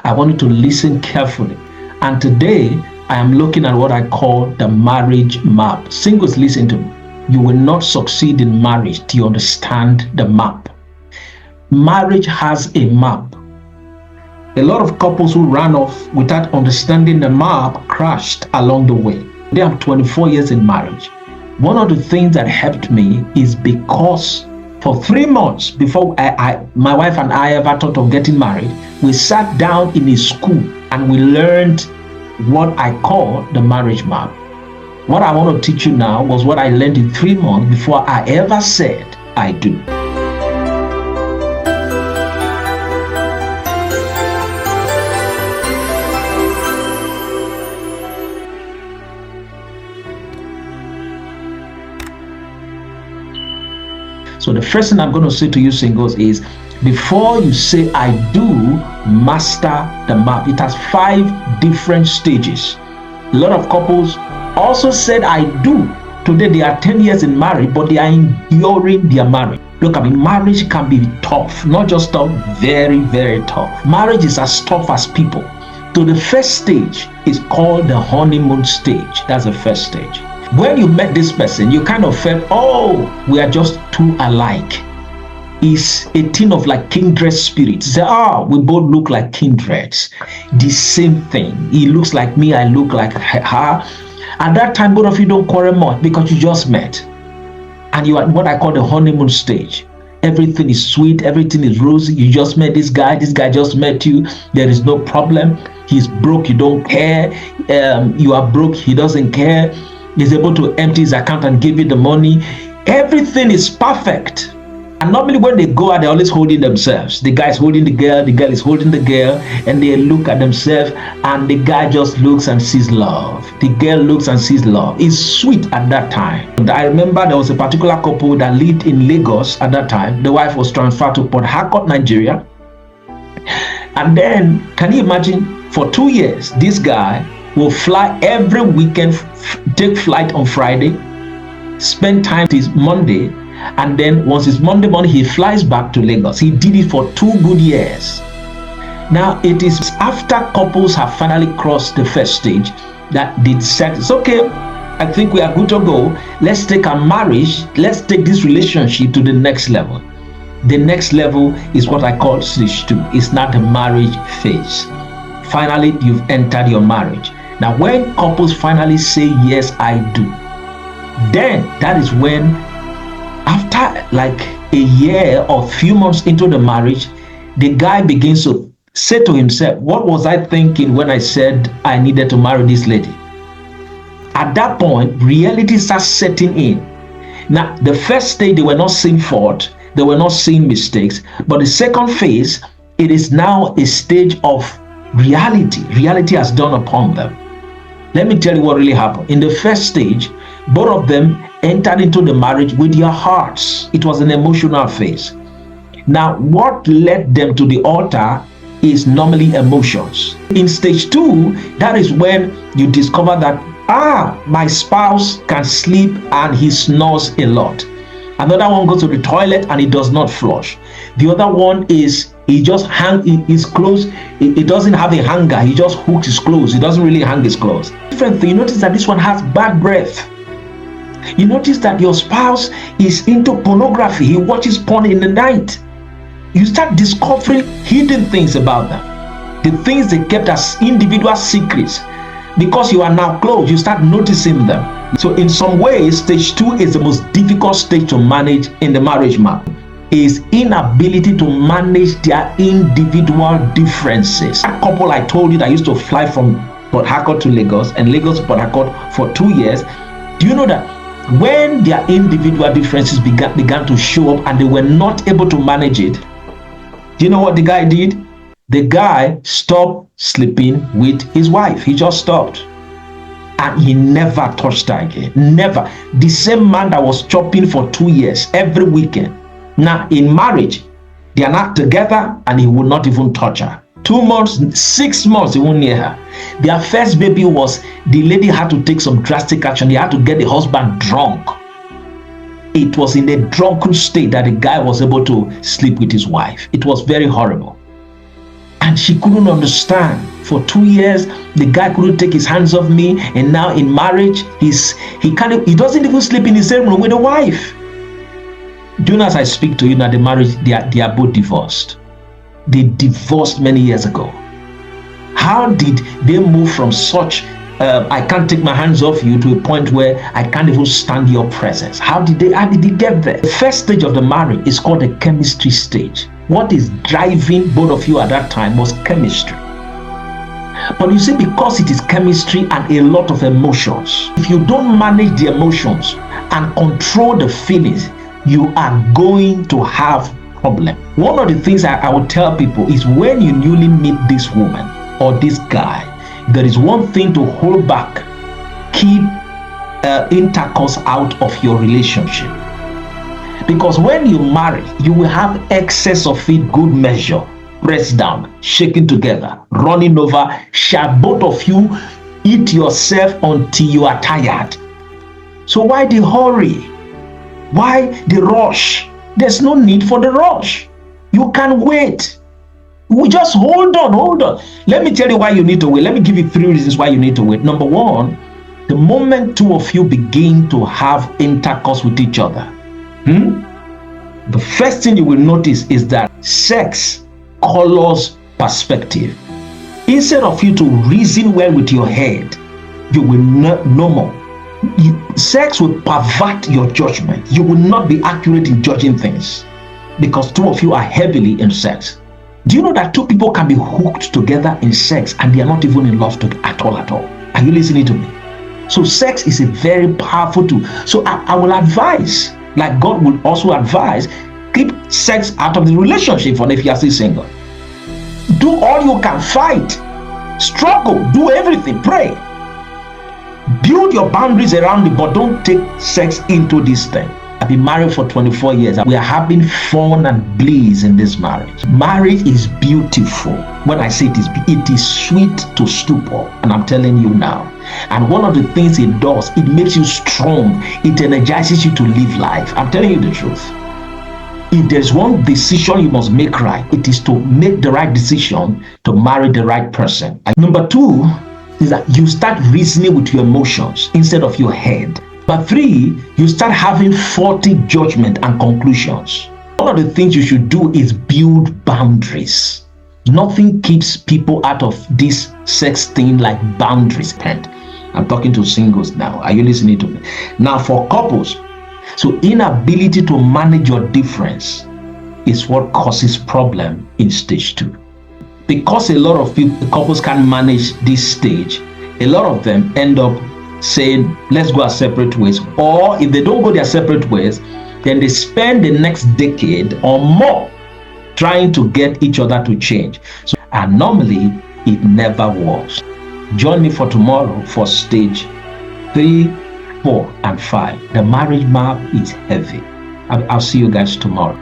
I want you to listen carefully. And today, I am looking at what I call the marriage map. Singles, listen to me. You will not succeed in marriage till you understand the map. Marriage has a map. A lot of couples who ran off without understanding the map crashed along the way. Today, I'm 24 years in marriage. One of the things that helped me is because for 3 months before my wife and I ever thought of getting married, we sat down in a school and we learned what I call the marriage map. What I want to teach you now was what I learned in 3 months before I ever said I do. So the first thing I'm going to say to you singles is, before you say I do, master the map. It has 5 different stages. A lot of couples also said I do. Today they are 10 years in marriage, but they are enduring their marriage. Look, marriage can be tough, not just tough, very, very tough. Marriage is as tough as people. So the first stage is called the honeymoon stage. That's the first stage. When you met this person, you kind of felt, oh, we are just too alike. It's a thing of like kindred spirits. Say, we both look like kindreds. The same thing. He looks like me, I look like her. At that time, both of you don't quarrel much because you just met. And you are what I call the honeymoon stage. Everything is sweet, everything is rosy. You just met this guy just met you. There is no problem. He's broke, you don't care. You are broke, he doesn't care. He's able to empty his account and give you the money. Everything is perfect. And normally when they go out, they're always holding themselves. The guy is holding the girl is holding the girl, and they look at themselves, and the guy just looks and sees love. The girl looks and sees love. It's sweet at that time. And I remember there was a particular couple that lived in Lagos at that time. The wife was transferred to Port Harcourt, Nigeria. And then, can you imagine, for 2 years, this guy will fly every weekend, take flight on Friday, spend time till Monday, and then once it's Monday morning, he flies back to Lagos. He did it for 2 good years. Now, it is after couples have finally crossed the first stage that they said, it's okay, I think we are good to go. Let's take our marriage, let's take this relationship to the next level. The next level is what I call stage 2. It's not the marriage phase. Finally, you've entered your marriage. Now, when couples finally say, yes, I do, then that is when, after like a year or few months into the marriage, the guy begins to say to himself, what was I thinking when I said I needed to marry this lady? At that point, reality starts setting in. Now, the first stage, they were not seeing fault, they were not seeing mistakes, but the second phase, it is now a stage of reality. Reality has dawned upon them. Let me tell you what really happened. In the first stage, both of them entered into the marriage with their hearts. It was an emotional phase. Now, what led them to the altar is normally emotions. In stage 2, that is when you discover that, my spouse can sleep and he snores a lot. Another one goes to the toilet and he does not flush. The other one is he just hangs his clothes. He doesn't have a hanger. He just hooks his clothes. He doesn't really hang his clothes. Different thing. You notice that this one has bad breath. You notice that your spouse is into pornography. He watches porn in the night. You start discovering hidden things about them. The things they kept as individual secrets. Because you are now close, you start noticing them. So in some ways, stage 2 is the most difficult stage to manage in the marriage map. Is inability to manage their individual differences. That couple I told you that used to fly from Port Harcourt to Lagos and Lagos to Port Harcourt for 2 years, do you know that when their individual differences began to show up and they were not able to manage it, do you know what the guy did? The guy stopped sleeping with his wife. He just stopped. And he never touched her again. Never. The same man that was chopping for 2 years every weekend. Now in marriage, they are not together and he will not even touch her. 2 months, 6 months, he won't near her. Their first baby was, the lady had to take some drastic action. They had to get the husband drunk. It was in a drunken state that the guy was able to sleep with his wife. It was very horrible. And she couldn't understand. For 2 years, the guy couldn't take his hands off me, and now in marriage, he doesn't even sleep in the same room with the wife. Do you know, as I speak to you now, the marriage, they are both divorced. They divorced many years ago. How did they move from such I can't take my hands off you to a point where I can't even stand your presence? How did they get there? The first stage of the marriage is called the chemistry stage. What is driving both of you at that time was chemistry. But you see, because it is chemistry and a lot of emotions, if you don't manage the emotions and control the feelings, you are going to have problem. One of the things I would tell people is, when you newly meet this woman or this guy, there is one thing to hold back. Keep intercourse out of your relationship. Because when you marry, you will have excess of it, good measure, pressed down, shaken together, running over. Shall both of you eat yourself until you are tired? So why the hurry? Why the rush? There's no need for the rush. You can wait. We just hold on. Let me tell you why you need to wait. Let me give you 3 reasons why you need to wait. Number one, the moment two of you begin to have intercourse with each other, the first thing you will notice is that sex colors perspective. Instead of you to reason well with your head, you will not no more. Sex will pervert your judgment. You will not be accurate in judging things because two of you are heavily in sex. Do you know that two people can be hooked together in sex and they are not even in love at all? Are you listening to me? So sex is a very powerful tool. So I will advise, like God will also advise, keep sex out of the relationship for if you are still single. Do all you can, fight, struggle, do everything, pray. Build your boundaries around it, but don't take sex into this thing. I've been married for 24 years. We are having fun and bliss in this marriage. Marriage is beautiful. When I say it is sweet to stupor. And I'm telling you now. And one of the things it does, it makes you strong. It energizes you to live life. I'm telling you the truth. If there's one decision you must make right, it is to make the right decision to marry the right person. Number two is that you start reasoning with your emotions instead of your head. But 3, you start having faulty judgment and conclusions. One of the things you should do is build boundaries. Nothing keeps people out of this sex thing like boundaries. And I'm talking to singles now. Are you listening to me? Now for couples, so inability to manage your difference is what causes problem in stage 2. Because a lot of couples can't manage this stage, a lot of them end up saying, let's go our separate ways. Or if they don't go their separate ways, then they spend the next decade or more trying to get each other to change. And normally, it never works. Join me for tomorrow for stage 3, 4, and 5. The marriage map is heavy. I'll see you guys tomorrow.